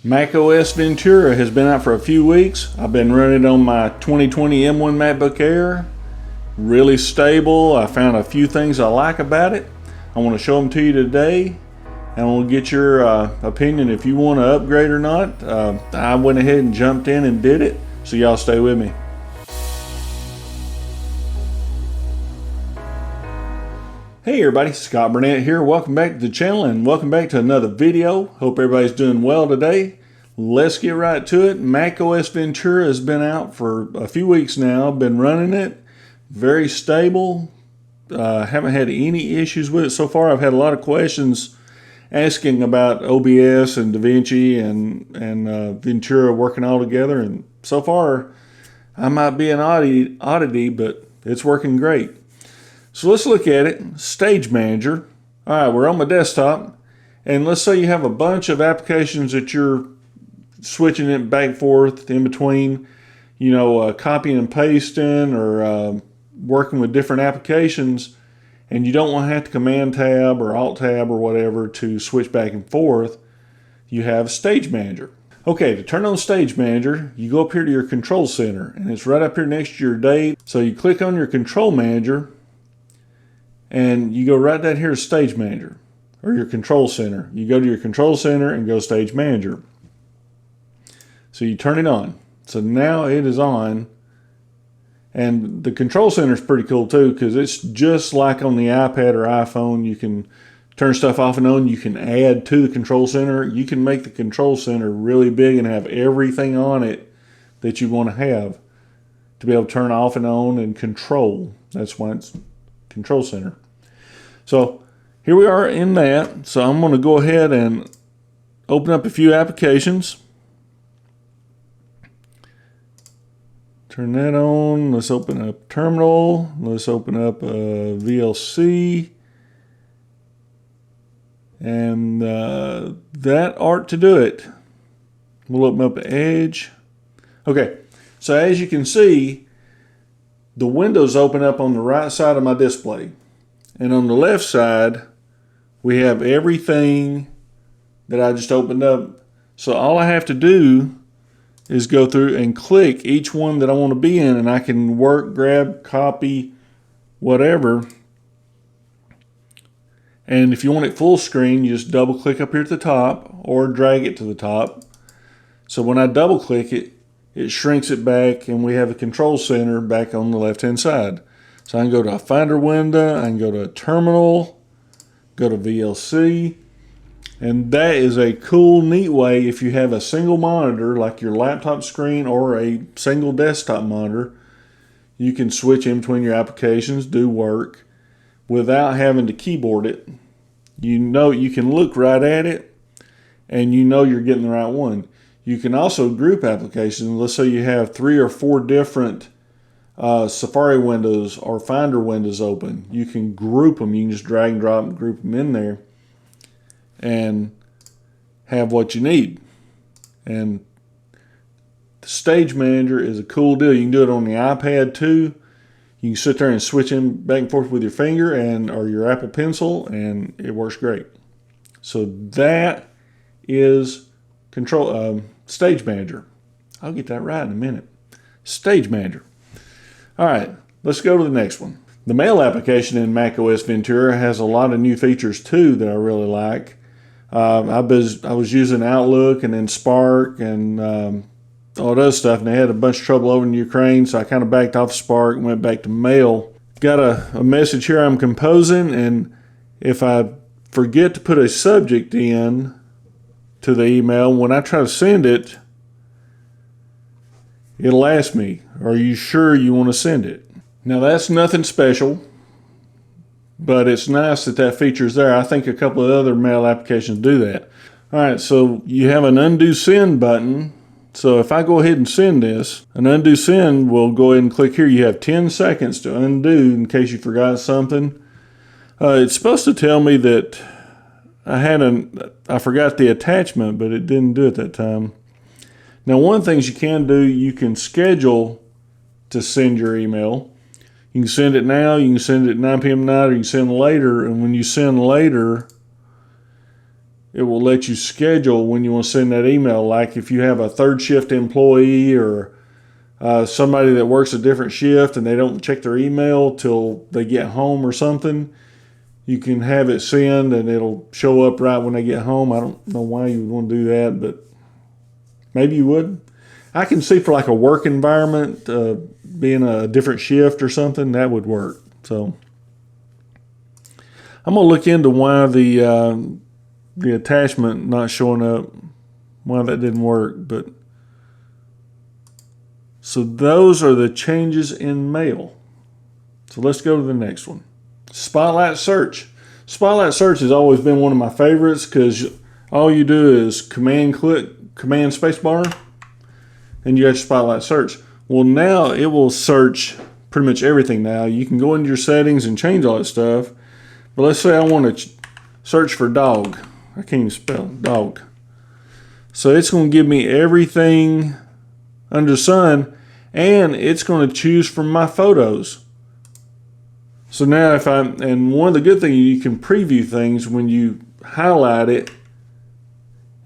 macOS Ventura has been out for a few weeks. I've been running it on my 2020 M1 MacBook Air. Really stable. I found a few things I like about it. I want to show them to you today, and we'll get your opinion if you want to upgrade or not. I went ahead and jumped in and did it, so y'all stay with me. Hey everybody, Scott Burnette here. Welcome back to the channel and welcome back to another video. Hope everybody's doing well today. Let's get right to it. macOS Ventura has been out for a few weeks now. Been running it. Very stable. Haven't had any issues with it so far. I've had a lot of questions asking about OBS and DaVinci and Ventura working all together. And so far, I might be an oddity, but it's working great. So let's look at it. Stage Manager. All right, we're on my desktop, and let's say you have a bunch of applications that you're switching it back and forth in between, copying and pasting or working with different applications, and you don't want to have to Command Tab or Alt Tab or whatever to switch back and forth. You have Stage Manager. Okay, to turn on Stage Manager, you go up here to your Control Center, and it's right up here next to your date. So you click on your Control Manager, and you go right down here to Stage Manager, or your Control Center. You go to your Control Center and go Stage Manager. So you turn it on. So now it is on. And the Control Center is pretty cool too, because it's just like on the iPad or iPhone. You can turn stuff off and on. You can add to the Control Center. You can make the Control Center really big and have everything on it that you want to have to be able to turn off and on and control. That's why it's Control Center. So here we are in that. So I'm going to go ahead and open up a few applications. Turn that on. Let's open up Terminal. Let's open up VLC. And that ought to do it. We'll open up Edge. Okay, so as you can see, the windows open up on the right side of my display. And on the left side, we have everything that I just opened up. So all I have to do is go through and click each one that I want to be in, and I can work, grab, copy, whatever. And if you want it full screen, you just double click up here at the top or drag it to the top. So when I double click it, it shrinks it back, and we have a Control Center back on the left hand side. So I can go to a Finder window, I can go to a Terminal, go to VLC, and that is a cool, neat way if you have a single monitor like your laptop screen or a single desktop monitor. You can switch in between your applications, do work without having to keyboard it. You can look right at it, and you're getting the right one. You can also group applications. Let's say you have 3 or 4 different Safari windows or Finder windows open. You can group them. You can just drag and drop and group them in there and have what you need. And the Stage Manager is a cool deal. You can do it on the iPad too. You can sit there and switch in back and forth with your finger or your Apple Pencil, and it works great. So that is Stage Manager. I'll get that right in a minute. Stage Manager. All right, let's go to the next one. The Mail application in macOS Ventura has a lot of new features too that I really like. I was using Outlook and then Spark and all that other stuff, and they had a bunch of trouble over in Ukraine, so I kind of backed off Spark and went back to Mail. Got a message here I'm composing, and if I forget to put a subject in to the email, when I try to send it, it'll ask me, are you sure you want to send it? Now that's nothing special, but it's nice that feature is there. I think a couple of other mail applications do that. All right, so you have an undo send button. So if I go ahead and send this, an undo send will go ahead and click here. You have 10 seconds to undo in case you forgot something. It's supposed to tell me that I forgot the attachment, but it didn't do it that time. Now, one of the things you can do, you can schedule to send your email. You can send it now, you can send it at 9 p.m. tonight, or you can send later. And when you send later, it will let you schedule when you want to send that email. Like if you have a third shift employee or somebody that works a different shift and they don't check their email till they get home or something, you can have it send and it'll show up right when they get home. I don't know why you would want to do that, but maybe you would. I can see for like a work environment, being a different shift or something, that would work. So I'm going to look into why the attachment not showing up, why that didn't work. But so those are the changes in Mail. So let's go to the next one. Spotlight Search. Spotlight Search has always been one of my favorites because all you do is command spacebar, and you have Spotlight Search. Well, now it will search pretty much everything now. You can go into your settings and change all that stuff. But let's say I want to search for dog. I can't even spell dog. So it's going to give me everything under the sun, and it's going to choose from my photos. So now and one of the good things, you can preview things when you highlight it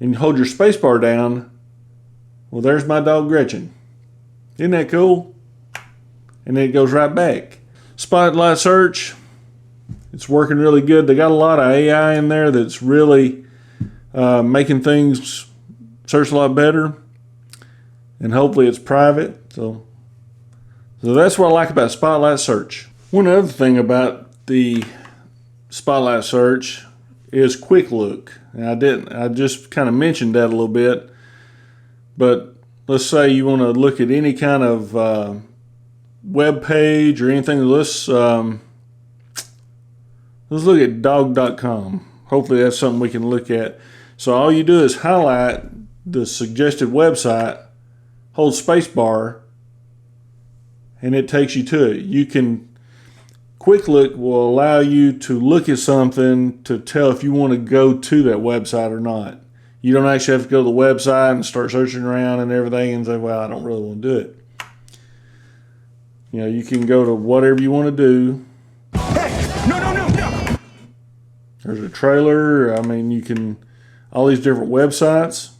and hold your spacebar down. Well, there's my dog Gretchen. Isn't that cool? And then it goes right back. Spotlight Search, it's working really good. They got a lot of AI in there that's really making things search a lot better. And hopefully it's private. So that's what I like about Spotlight Search. One other thing about the Spotlight Search is Quick Look. And I just kind of mentioned that a little bit. But let's say you want to look at any kind of web page or anything. Let's look at dog.com. Hopefully that's something we can look at. So all you do is highlight the suggested website, hold spacebar, and it takes you to it. Quick Look will allow you to look at something to tell if you want to go to that website or not. You don't actually have to go to the website and start searching around and everything and say, well, I don't really want to do it. You know, you can go to whatever you want to do. Hey, no. There's a trailer. I mean, you can, all these different websites,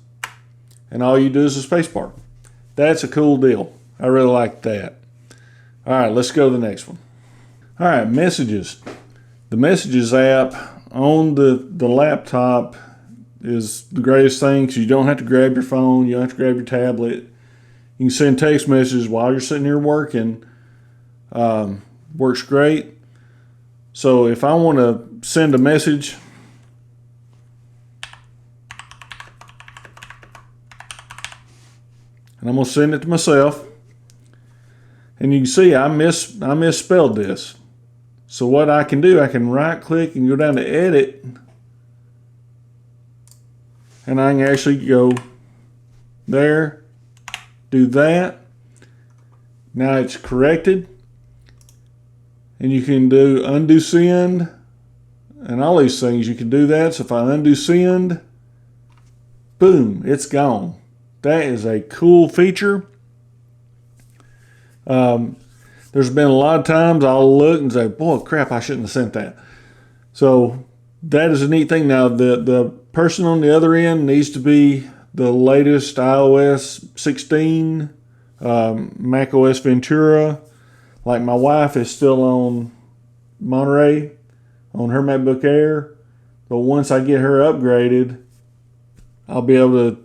and all you do is a space bar. That's a cool deal. I really like that. All right, let's go to the next one. All right, Messages. The Messages app on the laptop is the greatest thing because you don't have to grab your phone. You don't have to grab your tablet. You can send text messages while you're sitting here working. Works great. So if I want to send a message, and I'm going to send it to myself, and you can see I misspelled this. So what I can do, I can right click and go down to edit, and I can actually go there, do that. Now it's corrected. And you can do undo send and all these things. You can do that. So if I undo send, boom, it's gone. That is a cool feature. There's been a lot of times I'll look and say, boy, crap, I shouldn't have sent that. So that is a neat thing. Now, the person on the other end needs to be the latest iOS 16, macOS Ventura. Like my wife is still on Monterey on her MacBook Air. But once I get her upgraded, I'll be able to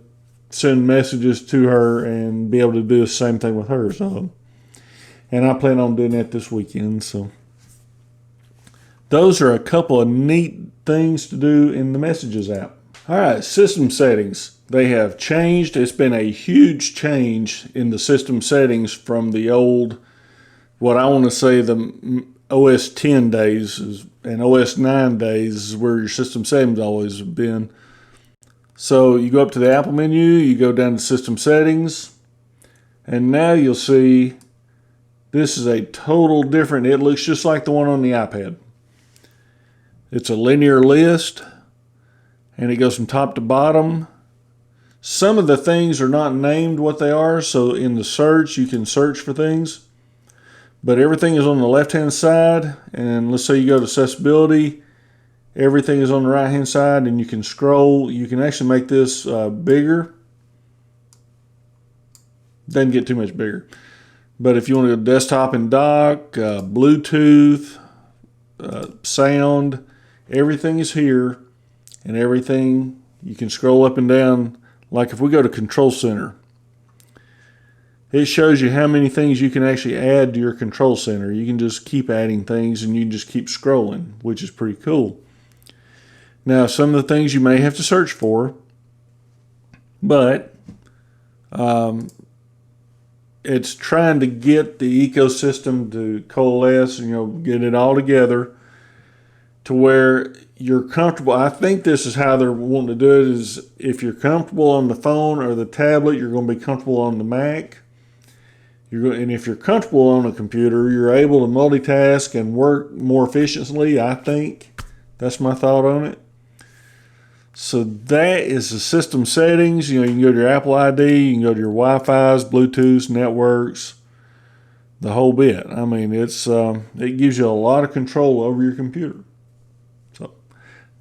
send messages to her and be able to do the same thing with her. So, and I plan on doing that this weekend. So those are a couple of neat things to do in the Messages app. All right, system settings. They have changed. It's been a huge change in the system settings from the old, what I want to say the OS 10 days and OS 9 days is where your system settings always have been. So you go up to the Apple menu, you go down to System Settings, and now you'll see this is a total different, it looks just like the one on the iPad. It's a linear list, and it goes from top to bottom. Some of the things are not named what they are, so in the search you can search for things. But everything is on the left-hand side, and let's say you go to accessibility, Everything is on the right hand side, and you can scroll. You can actually make this bigger. Doesn't get too much bigger. But if you want to go desktop and dock, Bluetooth, sound, everything is here, and everything you can scroll up and down. Like if we go to Control Center, it shows you how many things you can actually add to your Control Center. You can just keep adding things, and you can just keep scrolling, which is pretty cool. Now, some of the things you may have to search for, but it's trying to get the ecosystem to coalesce, get it all together to where you're comfortable. I think this is how they're wanting to do it, is if you're comfortable on the phone or the tablet, you're going to be comfortable on the Mac. And if you're comfortable on a computer, you're able to multitask and work more efficiently, I think. That's my thought on it. So that is the system settings. You can go to your Apple ID, you can go to your Wi-Fi's, Bluetooth, networks, the whole bit. I mean, it gives you a lot of control over your computer. So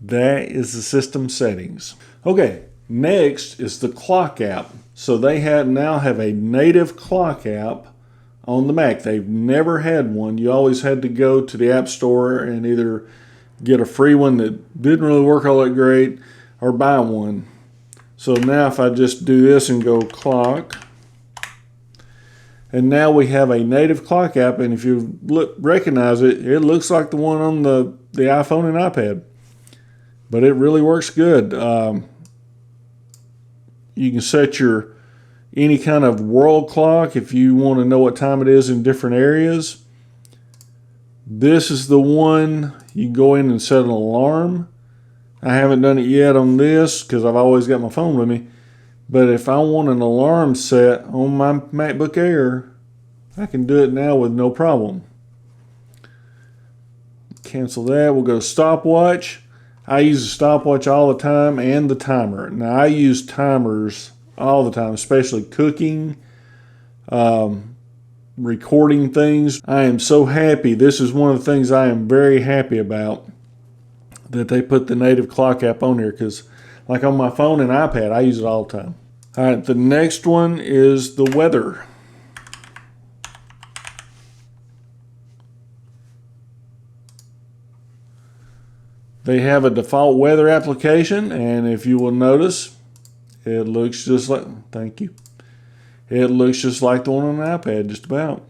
that is the system settings. Okay, next is the clock app. So they now have a native clock app on the Mac. They've never had one. You always had to go to the App Store and either get a free one that didn't really work all that great, or buy one. So now if I just do this and go clock, and now we have a native clock app, and if you recognize it, it looks like the one on the iPhone and iPad. But it really works good. You can set your any kind of world clock if you want to know what time it is in different areas. This is the one you can go in and set an alarm. I haven't done it yet on this because I've always got my phone with me. But if I want an alarm set on my MacBook Air, I can do it now with no problem. Cancel that. We'll go to stopwatch. I use a stopwatch all the time and the timer. Now I use timers all the time, especially cooking, recording things. I am so happy. This is one of the things I am very happy about, that they put the native clock app on here, because like on my phone and iPad, I use it all the time. All right, the next one is the weather. They have a default weather application, and if you will notice, it looks just like, thank you. It looks just like the one on the iPad, just about.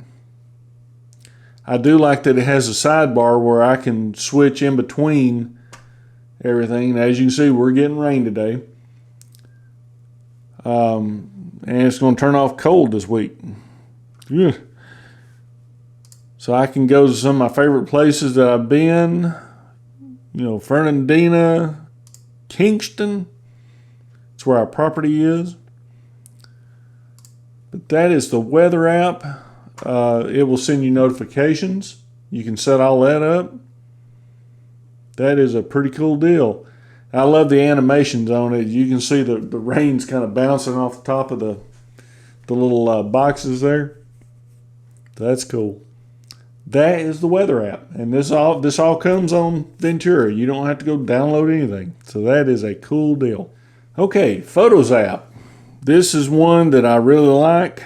I do like that it has a sidebar where I can switch in between everything. And as you can see, we're getting rain today. And it's going to turn off cold this week. Yeah. So I can go to some of my favorite places that I've been. Fernandina, Kingston. It's where our property is. But that is the weather app. It will send you notifications. You can set all that up. That is a pretty cool deal. I love the animations on it. You can see the rain's kind of bouncing off the top of the little boxes there. That's cool. That is the weather app. And this all comes on Ventura. You don't have to go download anything. So that is a cool deal. Okay, Photos app. This is one that I really like.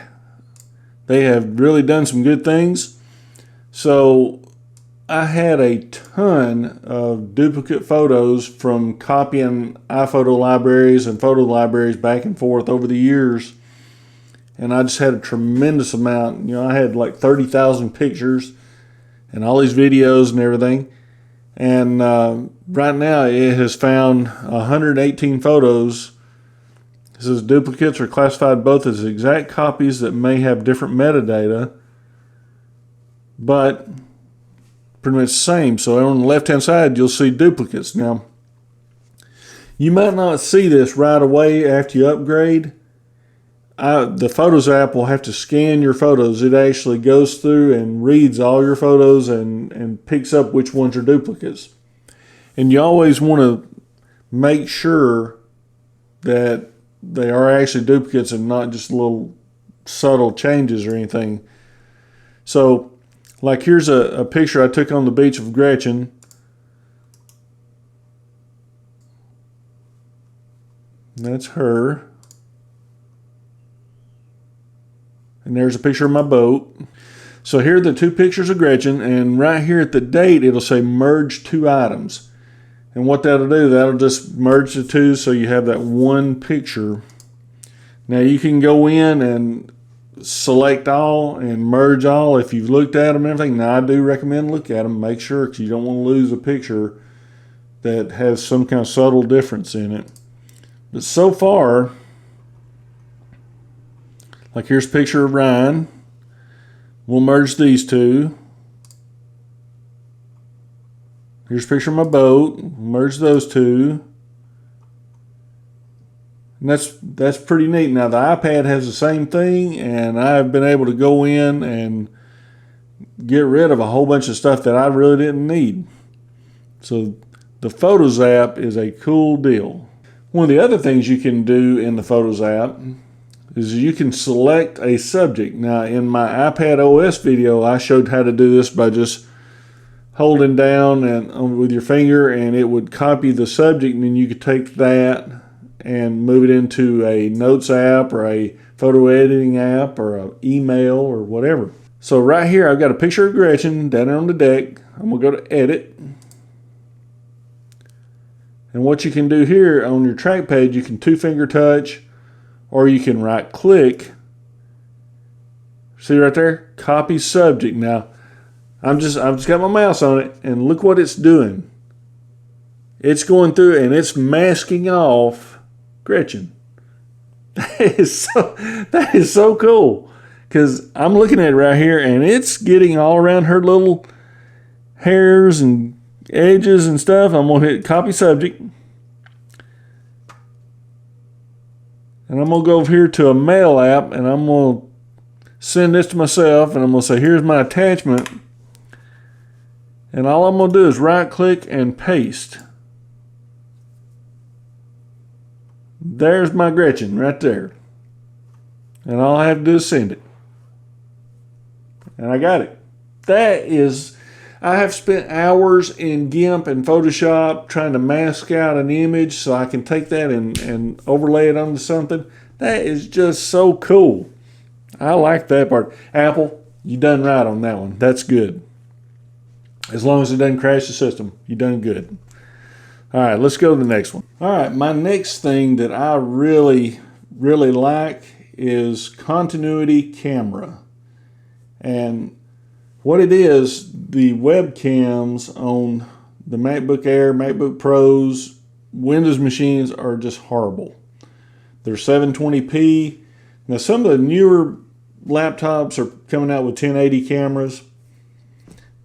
They have really done some good things. So I had a ton of duplicate photos from copying iPhoto libraries and photo libraries back and forth over the years. And I just had a tremendous amount. I had like 30,000 pictures and all these videos and everything. And right now it has found 118 photos. It says duplicates are classified both as exact copies that may have different metadata, but pretty much the same. So on the left-hand side, you'll see duplicates. Now, you might not see this right away after you upgrade. The Photos app will have to scan your photos. It actually goes through and reads all your photos and picks up which ones are duplicates. And you always want to make sure that they are actually duplicates and not just little subtle changes or anything. So, like here's a picture I took on the beach of Gretchen. That's her. And there's a picture of my boat. So here are the two pictures of Gretchen, and right here at the date, it'll say merge two items. And what that'll do, that'll just merge the two so you have that one picture. Now you can go in and select all and merge all if you've looked at them and everything. Now I do recommend look at them, make sure, because you don't want to lose a picture that has some kind of subtle difference in it. But so far, like here's a picture of Ryan. We'll merge these two. Here's a picture of my boat. Merge those two. And that's pretty neat. Now the iPad has the same thing, and I've been able to go in and get rid of a whole bunch of stuff that I really didn't need. So the Photos app is a cool deal. One of the other things you can do in the Photos app is you can select a subject. Now in my iPad OS video, I showed how to do this by just holding down and with your finger, and it would copy the subject, and then you could take that and move it into a Notes app or a photo editing app or an email or whatever. So right here I've got a picture of Gretchen down there on the deck. I'm going to go to Edit. And what you can do here on your trackpad, you can two-finger touch, or you can right-click. See right there? Copy subject. Now, I've just got my mouse on it, and look what it's doing. It's going through and it's masking off Gretchen. That is so cool, because I'm looking at it right here, and it's getting all around her little hairs and edges and stuff. I'm going to hit copy subject. And I'm going to go over here to a mail app, and I'm going to send this to myself, and I'm going to say, here's my attachment. And all I'm going to do is right click and paste. There's my Gretchen right there. And all I have to do is send it. And I got it. I have spent hours in GIMP and Photoshop trying to mask out an image so I can take that and overlay it onto something. That is just so cool. I like that part. Apple, you done right on that one. That's good. As long as it doesn't crash the system, you done good. All right, let's go to the next one. All right, my next thing that I really, really like is continuity camera. And what it is, the webcams on the MacBook Air, MacBook Pros, Windows machines are just horrible. They're 720p. Now some of the newer laptops are coming out with 1080 cameras,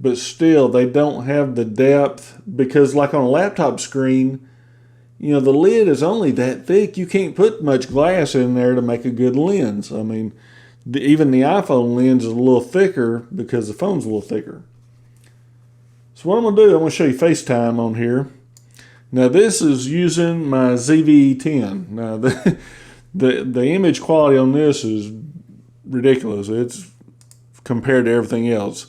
but still they don't have the depth, because like on a laptop screen, you know, the lid is only that thick. You can't put much glass in there to make a good lens. I mean, even the iPhone lens is a little thicker because the phone's a little thicker. So what I'm going to do, I'm going to show you FaceTime on here. Now this is using my ZV-10. Now the image quality on this is ridiculous. It's compared to everything else.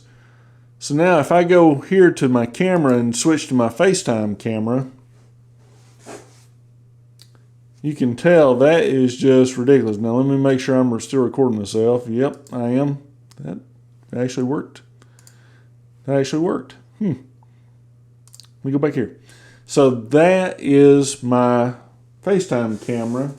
So now if I go here to my camera and switch to my FaceTime camera, you can tell that is just ridiculous. Now let me make sure I'm still recording myself. Yep, I am. That actually worked. That actually worked. Let me go back here. So that is my FaceTime camera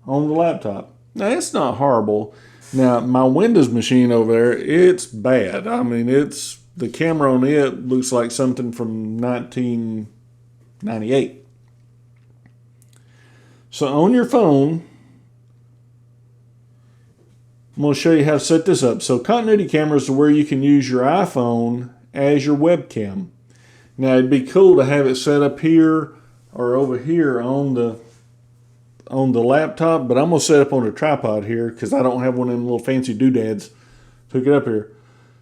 on the laptop. Now it's not horrible. Now my Windows machine over there, it's bad. I mean, the camera on it looks like something from 1998. So on your phone, I'm going to show you how to set this up. So continuity cameras are where you can use your iPhone as your webcam. Now it'd be cool to have it set up here or over here on the laptop, but I'm going to set up on a tripod here because I don't have one of them little fancy doodads to hook it up here.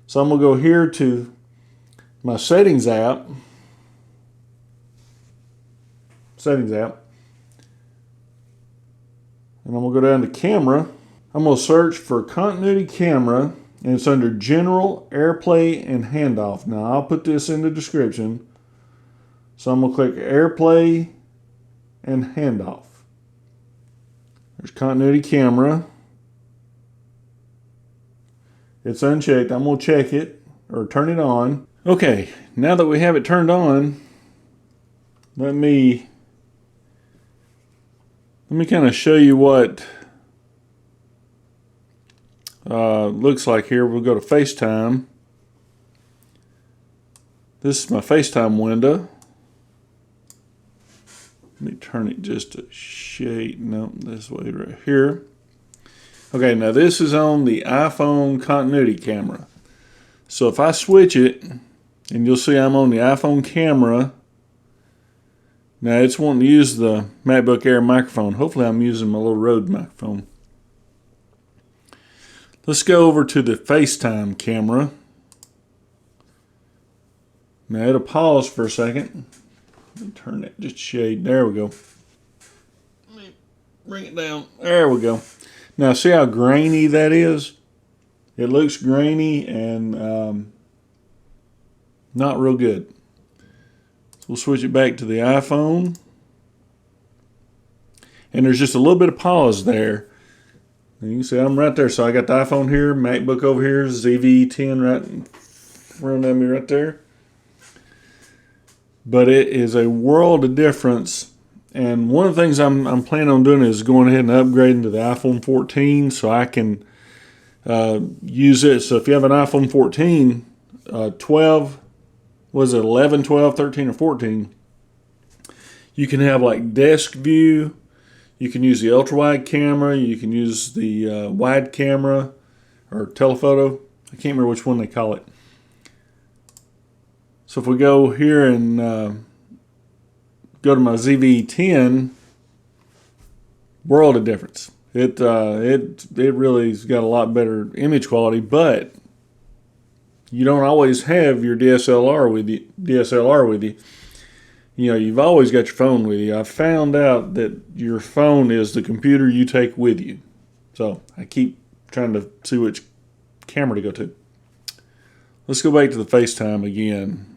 So I'm going to go here to my settings app. And I'm going to go down to camera. I'm going to search for continuity camera, and it's under general, AirPlay, and handoff. Now I'll put this in the description. So I'm going to click AirPlay and handoff. There's continuity camera. It's unchecked. I'm going to check it or turn it on. Okay, now that we have it turned on, let me kind of show you what looks like here. We'll go to FaceTime. This is my FaceTime window. Let me turn it just a shade. No, this way right here. Okay, now this is on the iPhone continuity camera. So if I switch it, and you'll see I'm on the iPhone camera. Now it's wanting to use the MacBook Air microphone. Hopefully I'm using my little Rode microphone. Let's go over to the FaceTime camera. Now it'll pause for a second. Let me turn that just a shade. There we go. Let me bring it down. There we go. Now see how grainy that is? It looks grainy and not real good. So we'll switch it back to the iPhone. And there's just a little bit of pause there. And you can see I'm right there. So I got the iPhone here, MacBook over here, ZV-10 right in front of me right there. But it is a world of difference. And one of the things I'm planning on doing is going ahead and upgrading to the iPhone 14 so I can use it. So if you have an iPhone 14, 12, was it 11, 12, 13, or 14, you can have like desk view. You can use the ultra wide camera. You can use the wide camera or telephoto. I can't remember which one they call it. So if we go here and go to my ZV-10, world of difference. It really's got a lot better image quality, but you don't always have your DSLR with you. You know, you've always got your phone with you. I found out that your phone is the computer you take with you. So I keep trying to see which camera to go to. Let's go back to the FaceTime again.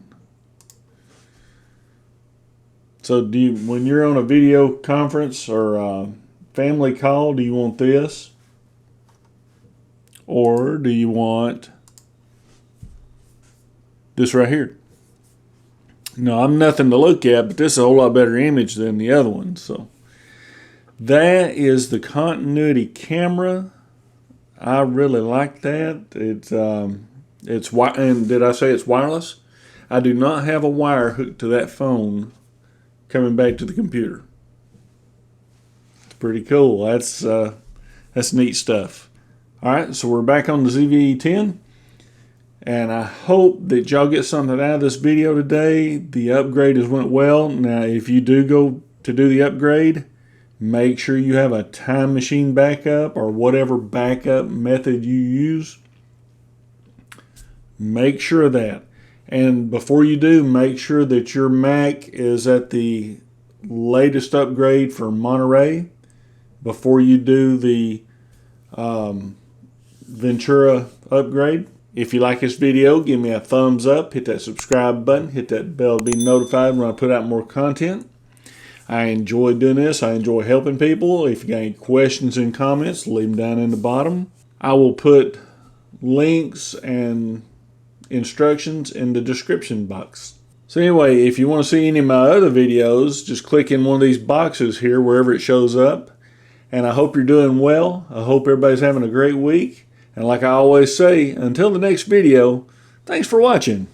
So when you're on a video conference or a family call, do you want this? Or do you want this right here? No, I'm nothing to look at, but this is a whole lot better image than the other one. So that is the continuity camera. I really like that. And did I say it's wireless? I do not have a wire hooked to that phone coming back to the computer. It's pretty cool. That's neat stuff. All right, so we're back on the ZV-10. And I hope that y'all get something out of this video today. The upgrade has went well. Now, if you do go to do the upgrade, make sure you have a time machine backup or whatever backup method you use. Make sure of that. And before you do, make sure that your Mac is at the latest upgrade for Monterey before you do the Ventura upgrade. If you like this video, give me a thumbs up, hit that subscribe button, hit that bell to be notified when I put out more content. I enjoy doing this. I enjoy helping people. If you got any questions and comments, leave them down in the bottom. I will put links and instructions in the description box. So anyway, if you want to see any of my other videos, just click in one of these boxes here wherever it shows up. And I hope you're doing well. I hope everybody's having a great week. And like I always say, until the next video, thanks for watching.